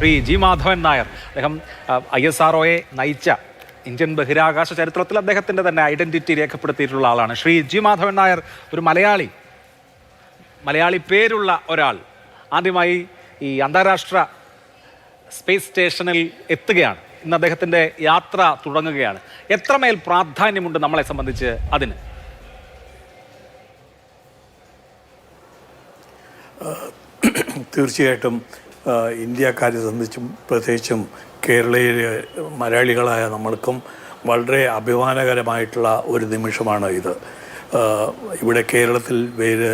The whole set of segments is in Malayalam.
ശ്രീ ജി മാധവൻ നായർ. അദ്ദേഹം ISROയെ നയിച്ച ഇന്ത്യൻ ബഹിരാകാശ ചരിത്രത്തിൽ അദ്ദേഹത്തിൻ്റെ തന്നെ ഐഡൻറ്റിറ്റി രേഖപ്പെടുത്തിയിട്ടുള്ള ആളാണ്. ശ്രീ ജി മാധവൻ നായർ ഒരു മലയാളി പേരുള്ള ഒരാൾ ആദ്യമായി ഈ അന്താരാഷ്ട്ര സ്പേസ് സ്റ്റേഷനിൽ എത്തുകയാണ്. ഇന്ന് അദ്ദേഹത്തിൻ്റെ യാത്ര തുടങ്ങുകയാണ്. എത്രമേൽ പ്രാധാന്യമുണ്ട് നമ്മളെ സംബന്ധിച്ച് അതിന്? തീർച്ചയായിട്ടും ഇന്ത്യക്കാരെ സംബന്ധിച്ചും പ്രത്യേകിച്ചും കേരളീയ മലയാളികളായ നമ്മൾക്കും വളരെ അഭിമാനകരമായിട്ടുള്ള ഒരു നിമിഷമാണ് ഇത്. ഇവിടെ കേരളത്തിൽ പേര്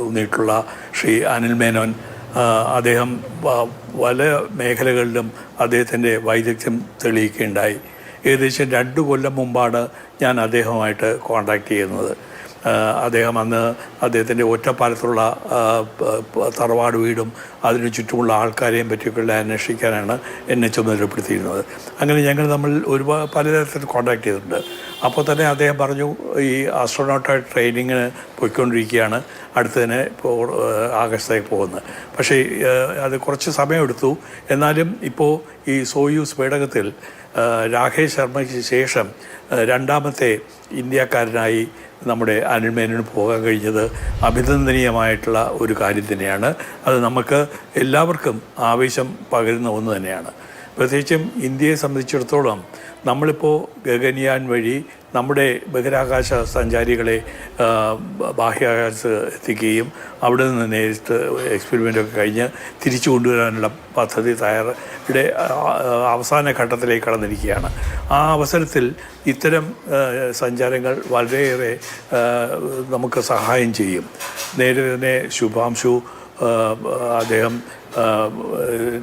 ഊന്നിയിട്ടുള്ള ശ്രീ അനിൽ മേനോൻ, അദ്ദേഹം പല മേഖലകളിലും അദ്ദേഹത്തിൻ്റെ വൈദഗ്ധ്യം തെളിയിക്കുകയുണ്ടായി. ഏകദേശം 2 കൊല്ലം മുമ്പാണ് ഞാൻ അദ്ദേഹവുമായിട്ട് കോൺടാക്റ്റ് ചെയ്യുന്നത്. അദ്ദേഹം അന്ന് അദ്ദേഹത്തിൻ്റെ ഒറ്റപ്പാലത്തുള്ള തറവാട് വീടും അതിനു ചുറ്റുമുള്ള ആൾക്കാരെയും പറ്റിയൊക്കെയുള്ള അന്വേഷിക്കാനാണ് എന്നെ ചുമതലപ്പെടുത്തിയിരുന്നത്. അങ്ങനെ ഞങ്ങൾ നമ്മൾ പലതരത്തിൽ കോൺടാക്ട് ചെയ്തിട്ടുണ്ട്. അപ്പോൾ തന്നെ അദ്ദേഹം പറഞ്ഞു, ഈ ആസ്ട്രോനോട്ടായിട്ട് ട്രെയിനിങ്ങിന് പോയിക്കൊണ്ടിരിക്കുകയാണ്, അടുത്തതിന് ഇപ്പോൾ ആകാശത്തേക്ക് പോകുന്നത്. പക്ഷേ അത് കുറച്ച് സമയമെടുത്തു. എന്നാലും ഇപ്പോൾ ഈ സോയൂസ് പേടകത്തിൽ രാകേഷ് ശർമ്മയ്ക്ക് ശേഷം 2ാമത്തെ ഇന്ത്യക്കാരനായി നമ്മുടെ അനിൽ മേനോന് പോകാൻ കഴിഞ്ഞത് അഭിനന്ദനീയമായിട്ടുള്ള ഒരു കാര്യം തന്നെയാണ്. അത് നമുക്ക് എല്ലാവർക്കും ആവേശം പകരുന്ന ഒന്ന് തന്നെയാണ്. പ്രത്യേകിച്ചും ഇന്ത്യയെ സംബന്ധിച്ചിടത്തോളം നമ്മളിപ്പോൾ ഗഗൻയാൻ വഴി നമ്മുടെ ബഹിരാകാശ സഞ്ചാരികളെ ബാഹ്യാകാശത്ത് എത്തിക്കുകയും അവിടെ നിന്ന് നേരിട്ട് എക്സ്പെരിമെൻ്റൊക്കെ കഴിഞ്ഞ് തിരിച്ചു കൊണ്ടുവരാനുള്ള പദ്ധതി തയ്യാറുടെ അവസാന ഘട്ടത്തിലേക്ക് കടന്നിരിക്കുകയാണ്. ആ അവസരത്തിൽ ഇത്തരം സഞ്ചാരങ്ങൾ വളരെയേറെ നമുക്ക് സഹായം ചെയ്യും. നേരെ തന്നെ ശുഭാംശു, അദ്ദേഹം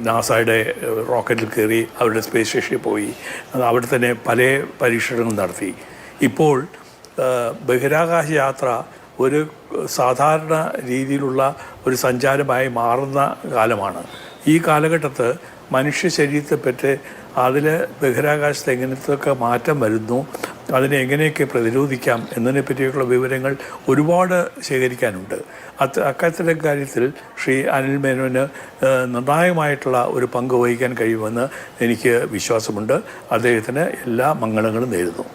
നാസയുടെ റോക്കറ്റിൽ കയറി അവരുടെ സ്പേസ് സ്റ്റേഷനിൽ പോയി അവിടെ തന്നെ പല പരീക്ഷണങ്ങളും നടത്തി. ഇപ്പോൾ ബഹിരാകാശ യാത്ര ഒരു സാധാരണ രീതിയിലുള്ള ഒരു സഞ്ചാരമായി മാറുന്ന കാലമാണ്. ഈ കാലഘട്ടത്ത് മനുഷ്യ ശരീരത്തെപ്പറ്റി അതിൽ ബഹിരാകാശത്ത് എങ്ങനത്തൊക്കെ മാറ്റം വരുന്നു, അതിനെ എങ്ങനെയൊക്കെ പ്രതിരോധിക്കാം എന്നതിനെ പറ്റിയുള്ള വിവരങ്ങൾ ഒരുപാട് ശേഖരിക്കാനുണ്ട്. അക്കാര്യത്തിലെ കാര്യത്തിൽ ശ്രീ അനിൽ മേനോന് നിർണായകമായിട്ടുള്ള ഒരു പങ്ക് വഹിക്കാൻ കഴിയുമെന്ന് എനിക്ക് വിശ്വാസമുണ്ട്. അദ്ദേഹത്തിന് എല്ലാ മംഗളങ്ങളും നേരുന്നു.